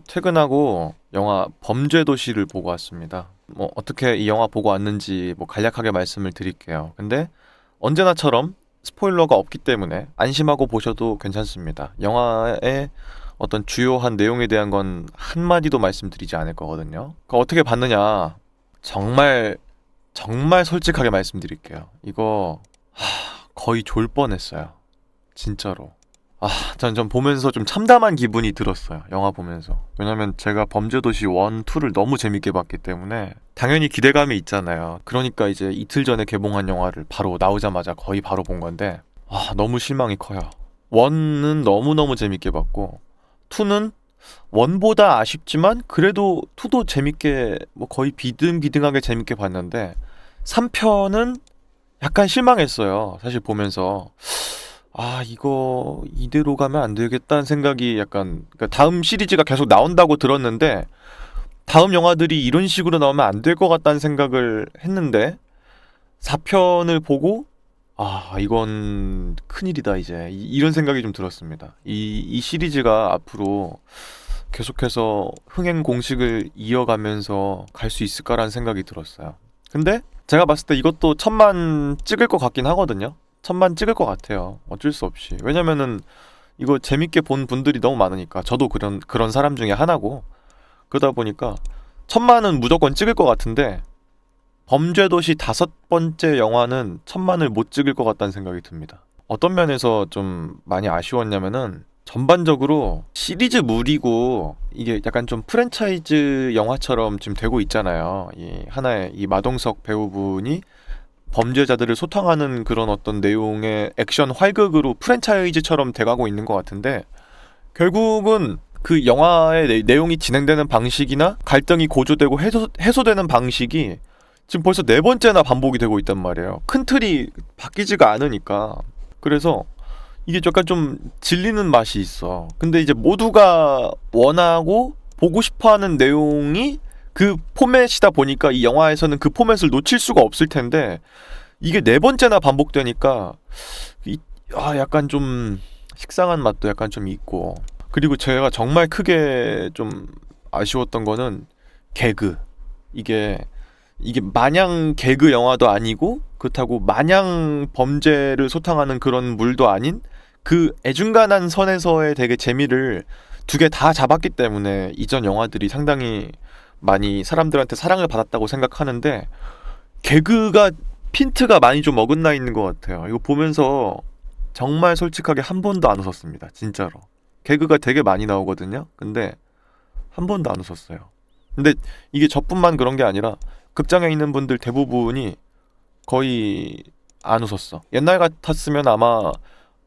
퇴근하고 영화 범죄도시를 보고 왔습니다. 어떻게 이 영화 보고 왔는지 간략하게 말씀을 드릴게요. 근데 언제나처럼 스포일러가 없기 때문에 안심하고 보셔도 괜찮습니다. 영화의 어떤 주요한 내용에 대한 건 한마디도 말씀드리지 않을 거거든요. 어떻게 봤느냐? 정말 정말 솔직하게 말씀드릴게요. 이거 거의 졸 뻔했어요. 진짜로. 전 보면서 좀 참담한 기분이 들었어요. 영화 보면서. 왜냐면 제가 범죄도시 1, 2를 너무 재밌게 봤기 때문에 당연히 기대감이 있잖아요. 그러니까 이제 이틀 전에 개봉한 영화를 바로 나오자마자 거의 바로 본 건데 너무 실망이 커요. 1은 너무너무 재밌게 봤고 2는 1보다 아쉽지만 그래도 2도 재밌게 거의 비등비등하게 재밌게 봤는데 3편은 약간 실망했어요. 사실 보면서 이거 이대로 가면 안 되겠다는 생각이 약간, 그러니까 다음 시리즈가 계속 나온다고 들었는데 다음 영화들이 이런 식으로 나오면 안 될 것 같다는 생각을 했는데 4편을 보고 이건 큰일이다 이제 이런 생각이 좀 들었습니다. 이 시리즈가 앞으로 계속해서 흥행 공식을 이어가면서 갈 수 있을까라는 생각이 들었어요. 근데 제가 봤을 때 이것도 1000만 찍을 것 같긴 하거든요. 1000만 찍을 것 같아요. 어쩔 수 없이. 왜냐면은 이거 재밌게 본 분들이 너무 많으니까. 저도 그런 사람 중에 하나고. 그러다 보니까 1000만은 무조건 찍을 것 같은데 범죄도시 5번째 영화는 1000만을 못 찍을 것 같다는 생각이 듭니다. 어떤 면에서 좀 많이 아쉬웠냐면은 전반적으로 시리즈물이고 이게 약간 좀 프랜차이즈 영화처럼 지금 되고 있잖아요. 이 하나의 이 마동석 배우분이 범죄자들을 소탕하는 그런 어떤 내용의 액션 활극으로 프랜차이즈처럼 돼가고 있는 것 같은데 결국은 그 영화의 내용이 진행되는 방식이나 갈등이 고조되고 해소되는 방식이 지금 벌써 4번째나 반복이 되고 있단 말이에요. 큰 틀이 바뀌지가 않으니까. 그래서 이게 약간 좀 질리는 맛이 있어. 근데 이제 모두가 원하고 보고 싶어하는 내용이 그 포맷이다 보니까 이 영화에서는 그 포맷을 놓칠 수가 없을 텐데 이게 4번째나 반복되니까 약간 좀 식상한 맛도 약간 좀 있고. 그리고 제가 정말 크게 좀 아쉬웠던 거는 개그. 이게 마냥 개그 영화도 아니고 그렇다고 마냥 범죄를 소탕하는 그런 물도 아닌 그 애중간한 선에서의 되게 재미를 두 개 다 잡았기 때문에 이전 영화들이 상당히 많이 사람들한테 사랑을 받았다고 생각하는데 개그가 핀트가 많이 좀 어긋나 있는 것 같아요. 이거 보면서 정말 솔직하게 한 번도 안 웃었습니다. 진짜로. 개그가 되게 많이 나오거든요. 근데 한 번도 안 웃었어요. 근데 이게 저뿐만 그런 게 아니라 극장에 있는 분들 대부분이 거의 안 웃었어. 옛날 같았으면 아마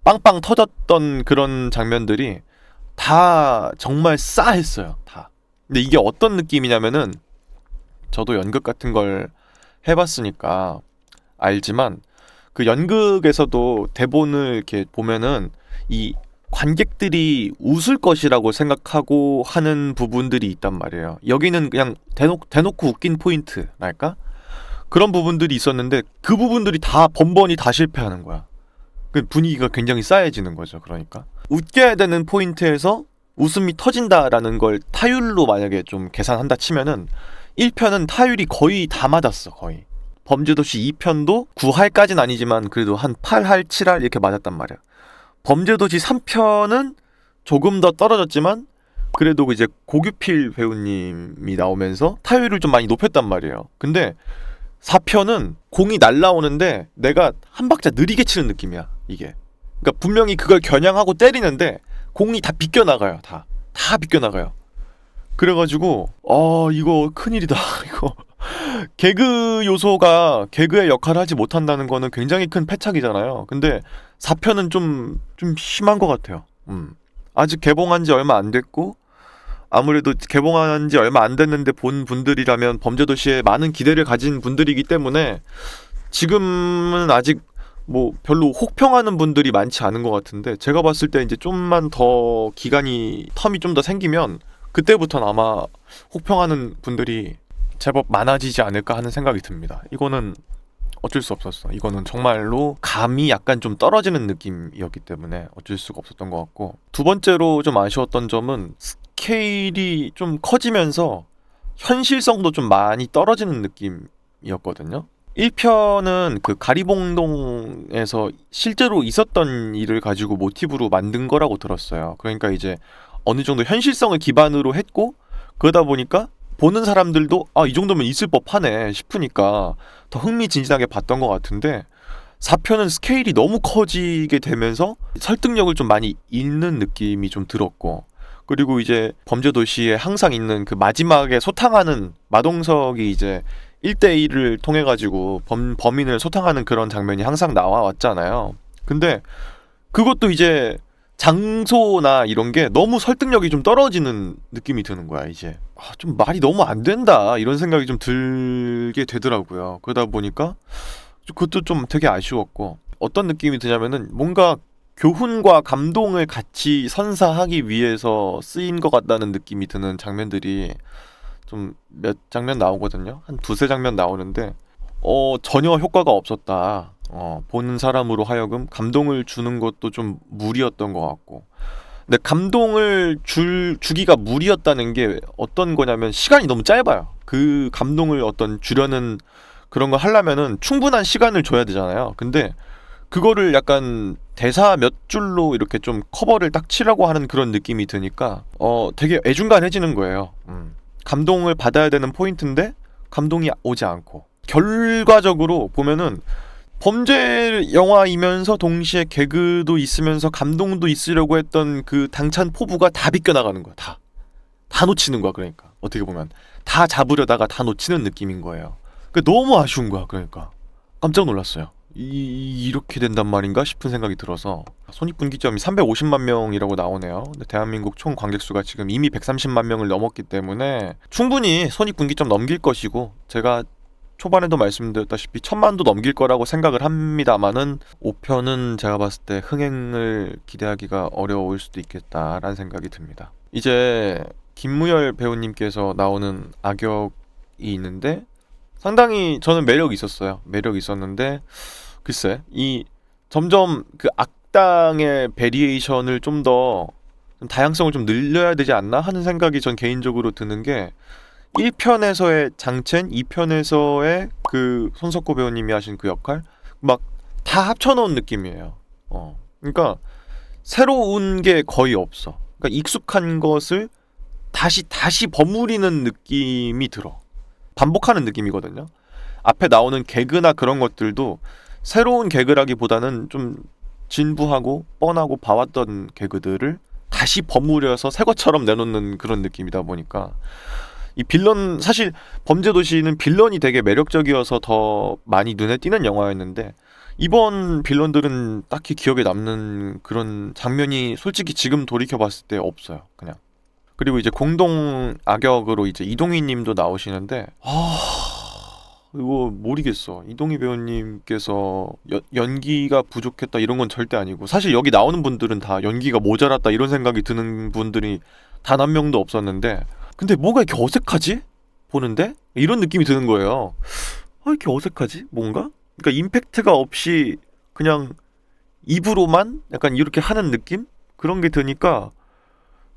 빵빵 터졌던 그런 장면들이 다 정말 싸했어요. 다. 근데 이게 어떤 느낌이냐면은 저도 연극 같은 걸 해봤으니까 알지만 그 연극에서도 대본을 이렇게 보면은 이 관객들이 웃을 것이라고 생각하고 하는 부분들이 있단 말이에요. 여기는 그냥 대놓고 웃긴 포인트랄까? 그런 부분들이 있었는데 그 부분들이 다 번번이 다 실패하는 거야. 그 분위기가 굉장히 싸해지는 거죠. 그러니까 웃겨야 되는 포인트에서 웃음이 터진다라는 걸 타율로 만약에 좀 계산한다 치면은 1편은 타율이 거의 다 맞았어. 거의. 범죄도시 2편도 9할까진 아니지만 그래도 한 8할, 7할 이렇게 맞았단 말이야. 범죄도시 3편은 조금 더 떨어졌지만 그래도 이제 고규필 배우님이 나오면서 타율을 좀 많이 높였단 말이에요. 근데 4편은 공이 날라오는데 내가 한 박자 느리게 치는 느낌이야. 이게. 그러니까 분명히 그걸 겨냥하고 때리는데 공이 다 비껴나가요. 다 비껴나가요. 그래가지고 이거 큰일이다. 이거 개그 요소가 개그의 역할을 하지 못한다는 거는 굉장히 큰 패착이잖아요. 근데 4편은 좀 심한 것 같아요. 아직 개봉한 지 얼마 안 됐고 아무래도 개봉한 지 얼마 안 됐는데 본 분들이라면 범죄도시에 많은 기대를 가진 분들이기 때문에 지금은 아직 별로 혹평하는 분들이 많지 않은 것 같은데 제가 봤을 때 이제 좀만 더 텀이 좀 더 생기면 그때부터는 아마 혹평하는 분들이 제법 많아지지 않을까 하는 생각이 듭니다. 이거는 어쩔 수 없었어. 이거는 정말로 감이 약간 좀 떨어지는 느낌이었기 때문에 어쩔 수가 없었던 것 같고 두 번째로 좀 아쉬웠던 점은 스케일이 좀 커지면서 현실성도 좀 많이 떨어지는 느낌이었거든요. 1편은 그 가리봉동에서 실제로 있었던 일을 가지고 모티브로 만든 거라고 들었어요. 그러니까 이제 어느 정도 현실성을 기반으로 했고, 그러다 보니까 보는 사람들도 이 정도면 있을 법하네 싶으니까 더 흥미진진하게 봤던 것 같은데, 4편은 스케일이 너무 커지게 되면서 설득력을 좀 많이 잃는 느낌이 좀 들었고, 그리고 이제 범죄도시에 항상 있는 그 마지막에 소탕하는 마동석이 이제 1대1을 통해 가지고 범인을 소탕하는 그런 장면이 항상 나와왔잖아요. 근데 그것도 이제 장소나 이런 게 너무 설득력이 좀 떨어지는 느낌이 드는 거야. 이제 좀 말이 너무 안 된다 이런 생각이 좀 들게 되더라고요. 그러다 보니까 그것도 좀 되게 아쉬웠고, 어떤 느낌이 드냐면은 뭔가 교훈과 감동을 같이 선사하기 위해서 쓰인 것 같다는 느낌이 드는 장면들이 좀 몇 장면 나오거든요. 한 두세 장면 나오는데 전혀 효과가 없었다. 보는 사람으로 하여금 감동을 주는 것도 좀 무리였던 것 같고, 근데 감동을 주기가 무리였다는 게 어떤 거냐면 시간이 너무 짧아요. 그 감동을 어떤 주려는 그런 거 하려면은 충분한 시간을 줘야 되잖아요. 근데 그거를 약간 대사 몇 줄로 이렇게 좀 커버를 딱 치려고 하는 그런 느낌이 드니까 되게 애중간해지는 거예요. 감동을 받아야 되는 포인트인데 감동이 오지 않고, 결과적으로 보면은 범죄 영화이면서 동시에 개그도 있으면서 감동도 있으려고 했던 그 당찬 포부가 다 비껴나가는 거야. 다 놓치는 거야. 그러니까 어떻게 보면 다 잡으려다가 다 놓치는 느낌인 거예요. 너무 아쉬운 거야. 그러니까 깜짝 놀랐어요. 이렇게 된단 말인가 싶은 생각이 들어서. 손익분기점이 350만 명이라고 나오네요. 근데 대한민국 총 관객수가 지금 이미 130만 명을 넘었기 때문에 충분히 손익분기점 넘길 것이고, 제가 초반에도 말씀드렸다시피 1000만도 넘길 거라고 생각을 합니다만은 5편은 제가 봤을 때 흥행을 기대하기가 어려울 수도 있겠다라는 생각이 듭니다. 이제 김무열 배우님께서 나오는 악역이 있는데 상당히 저는 매력이 있었어요. 매력이 있었는데 글쎄, 이 점점 그 악당의 베리에이션을 좀 더 다양성을 좀 늘려야 되지 않나 하는 생각이 전 개인적으로 드는 게, 1편에서의 장첸, 2편에서의 그 손석구 배우님이 하신 그 역할 막 다 합쳐놓은 느낌이에요. 그러니까 새로운 게 거의 없어. 그러니까 익숙한 것을 다시 버무리는 느낌이 들어. 반복하는 느낌이거든요. 앞에 나오는 개그나 그런 것들도 새로운 개그라기보다는 좀 진부하고 뻔하고 봐왔던 개그들을 다시 버무려서 새 것처럼 내놓는 그런 느낌이다 보니까, 이 빌런, 사실 범죄도시는 빌런이 되게 매력적이어서 더 많이 눈에 띄는 영화였는데, 이번 빌런들은 딱히 기억에 남는 그런 장면이 솔직히 지금 돌이켜봤을 때 없어요. 그냥. 그리고 이제 공동 악역으로 이제 이동희 님도 나오시는데, 이거 모르겠어. 이동희 배우님께서 연기가 부족했다 이런 건 절대 아니고, 사실 여기 나오는 분들은 다 연기가 모자랐다 이런 생각이 드는 분들이 단 한 명도 없었는데, 근데 뭐가 이렇게 어색하지? 보는데? 이런 느낌이 드는 거예요. 이렇게 어색하지? 뭔가? 그러니까 임팩트가 없이 그냥 입으로만 약간 이렇게 하는 느낌? 그런 게 드니까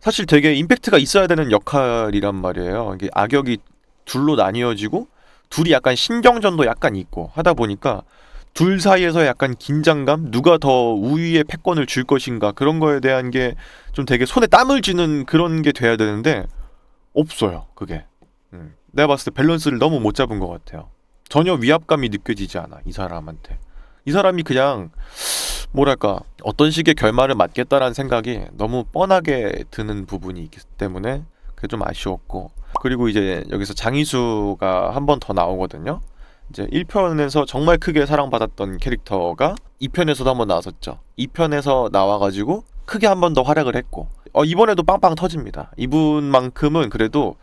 사실 되게 임팩트가 있어야 되는 역할이란 말이에요. 이게 악역이 둘로 나뉘어지고 둘이 약간 신경전도 약간 있고 하다 보니까 둘 사이에서 약간 긴장감, 누가 더 우위의 패권을 줄 것인가, 그런 거에 대한 게 좀 되게 손에 땀을 쥐는 그런 게 돼야 되는데 없어요. 그게 내가 봤을 때 밸런스를 너무 못 잡은 것 같아요. 전혀 위압감이 느껴지지 않아, 이 사람한테. 이 사람이 그냥 뭐랄까 어떤 식의 결말을 맞겠다라는 생각이 너무 뻔하게 드는 부분이 있기 때문에 그게 좀 아쉬웠고, 그리고 이제 여기서 장이수가 한 번 더 나오거든요. 이제 1편에서 정말 크게 사랑받았던 캐릭터가 2편에서도 한 번 나왔었죠. 2편에서 나와가지고 크게 한 번 더 활약을 했고, 이번에도 빵빵 터집니다. 이분만큼은 그래도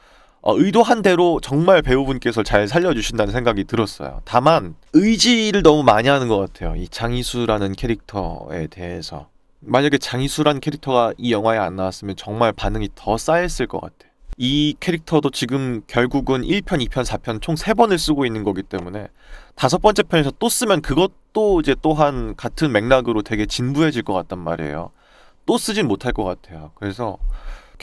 의도한 대로 정말 배우분께서 잘 살려주신다는 생각이 들었어요. 다만 의지를 너무 많이 하는 것 같아요, 이 장이수라는 캐릭터에 대해서. 만약에 장이수라는 캐릭터가 이 영화에 안 나왔으면 정말 반응이 더 쌓였을 것 같아. 이 캐릭터도 지금 결국은 1편, 2편, 4편 총 3번을 쓰고 있는 거기 때문에 5번째 편에서 또 쓰면 그것도 이제 또한 같은 맥락으로 되게 진부해질 것 같단 말이에요. 또 쓰진 못할 것 같아요. 그래서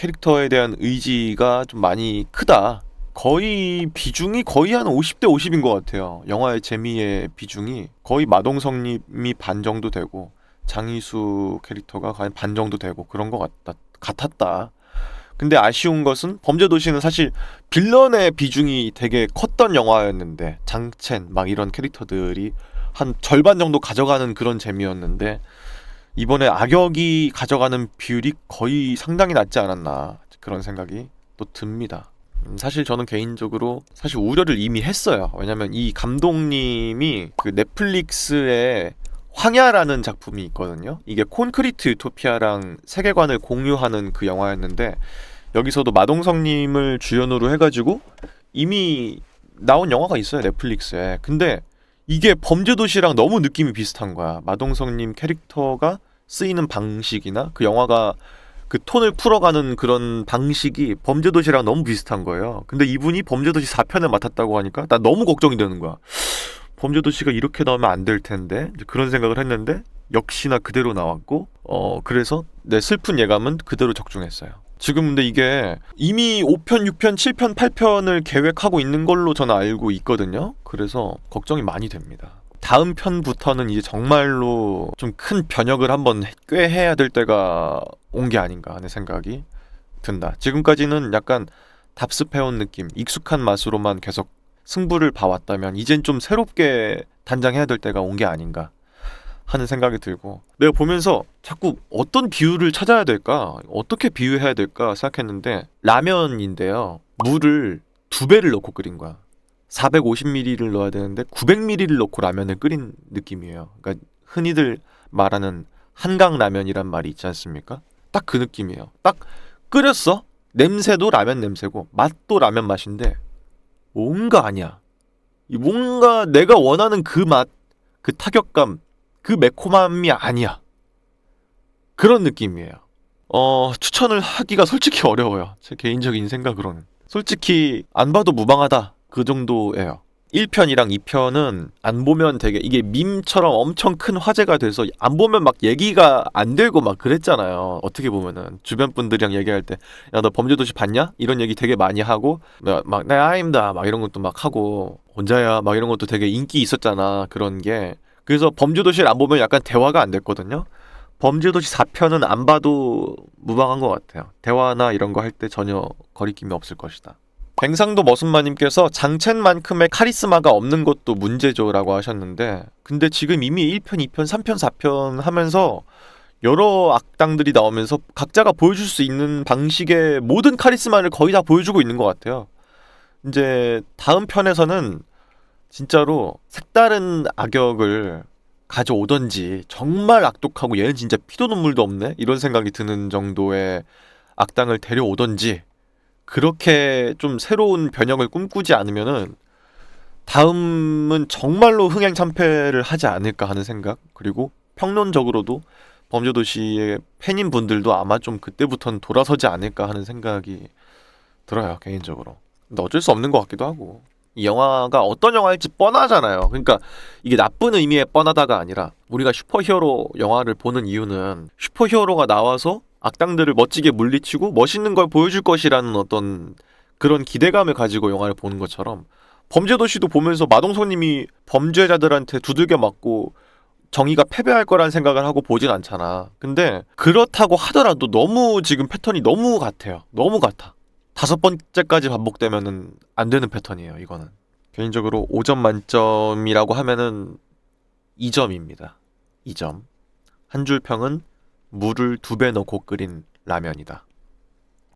캐릭터에 대한 의지가 좀 많이 크다. 거의 비중이 거의 한 50대 50인 것 같아요. 영화의 재미의 비중이 거의 마동석님이 반 정도 되고 장이수 캐릭터가 과연 반 정도 되고 그런 것 같았다. 근데 아쉬운 것은 범죄도시는 사실 빌런의 비중이 되게 컸던 영화였는데 장첸 막 이런 캐릭터들이 한 절반 정도 가져가는 그런 재미였는데 이번에 악역이 가져가는 비율이 거의 상당히 낮지 않았나 그런 생각이 또 듭니다. 사실 저는 개인적으로 사실 우려를 이미 했어요. 왜냐면 이 감독님이 그 넷플릭스에 황야라는 작품이 있거든요. 이게 콘크리트 유토피아랑 세계관을 공유하는 그 영화였는데 여기서도 마동석님을 주연으로 해가지고 이미 나온 영화가 있어요, 넷플릭스에. 근데 이게 범죄도시랑 너무 느낌이 비슷한 거야. 마동석님 캐릭터가 쓰이는 방식이나 그 영화가 그 톤을 풀어가는 그런 방식이 범죄도시랑 너무 비슷한 거예요. 근데 이분이 범죄도시 4편을 맡았다고 하니까 나 너무 걱정이 되는 거야. 범죄도시가 이렇게 나오면 안 될 텐데 이제 그런 생각을 했는데 역시나 그대로 나왔고 그래서 내 슬픈 예감은 그대로 적중했어요. 지금 근데 이게 이미 5편, 6편, 7편, 8편을 계획하고 있는 걸로 저는 알고 있거든요. 그래서 걱정이 많이 됩니다. 다음 편부터는 이제 정말로 좀 큰 변혁을 한번 꾀해야 될 때가 온 게 아닌가 하는 생각이 든다. 지금까지는 약간 답습해온 느낌, 익숙한 맛으로만 계속 승부를 봐왔다면 이젠 좀 새롭게 단장해야 될 때가 온 게 아닌가 하는 생각이 들고 내가 보면서 자꾸 어떤 비율을 찾아야 될까? 어떻게 비유해야 될까 생각했는데 라면인데요. 물을 2배를 넣고 끓인 거야. 450ml를 넣어야 되는데 900ml를 넣고 라면을 끓인 느낌이에요. 그러니까 흔히들 말하는 한강라면이란 말이 있지 않습니까? 딱 그 느낌이에요. 딱 끓였어. 냄새도 라면 냄새고 맛도 라면 맛인데 뭔가 아니야. 뭔가 내가 원하는 그 맛, 그 타격감, 그 매콤함이 아니야. 그런 느낌이에요. 추천을 하기가 솔직히 어려워요. 제 개인적인 생각으로는. 솔직히 안 봐도 무방하다. 그 정도예요. 1편이랑 2편은 안 보면 되게 이게 밈처럼 엄청 큰 화제가 돼서 안 보면 막 얘기가 안 되고 막 그랬잖아요. 어떻게 보면은 주변 분들이랑 얘기할 때 야 너 범죄도시 봤냐? 이런 얘기 되게 많이 하고 막 나 아닙니다 막 이런 것도 막 하고 혼자야 막 이런 것도 되게 인기 있었잖아. 그런 게 그래서 범죄도시를 안 보면 약간 대화가 안 됐거든요. 범죄도시 4편은 안 봐도 무방한 것 같아요. 대화나 이런 거 할 때 전혀 거리낌이 없을 것이다. 갱상도 머슴마님께서 장첸만큼의 카리스마가 없는 것도 문제죠 라고 하셨는데 근데 지금 이미 1편, 2편, 3편, 4편 하면서 여러 악당들이 나오면서 각자가 보여줄 수 있는 방식의 모든 카리스마를 거의 다 보여주고 있는 것 같아요. 이제 다음 편에서는 진짜로 색다른 악역을 가져오던지 정말 악독하고 얘는 진짜 피도 눈물도 없네? 이런 생각이 드는 정도의 악당을 데려오던지 그렇게 좀 새로운 변형을 꿈꾸지 않으면은 다음은 정말로 흥행참패를 하지 않을까 하는 생각 그리고 평론적으로도 범죄도시의 팬인 분들도 아마 좀 그때부터는 돌아서지 않을까 하는 생각이 들어요 개인적으로. 근데 어쩔 수 없는 것 같기도 하고 이 영화가 어떤 영화일지 뻔하잖아요. 그러니까 이게 나쁜 의미의 뻔하다가 아니라 우리가 슈퍼히어로 영화를 보는 이유는 슈퍼히어로가 나와서 악당들을 멋지게 물리치고 멋있는 걸 보여줄 것이라는 어떤 그런 기대감을 가지고 영화를 보는 것처럼 범죄도시도 보면서 마동석님이 범죄자들한테 두들겨 맞고 정의가 패배할 거란 생각을 하고 보진 않잖아. 근데 그렇다고 하더라도 너무 지금 패턴이 너무 같아요. 너무 같아. 5번째까지 반복되면은 안 되는 패턴이에요. 이거는 개인적으로 5점 만점이라고 하면은 2점입니다. 2점. 한 줄 평은 물을 2배 넣고 끓인 라면이다.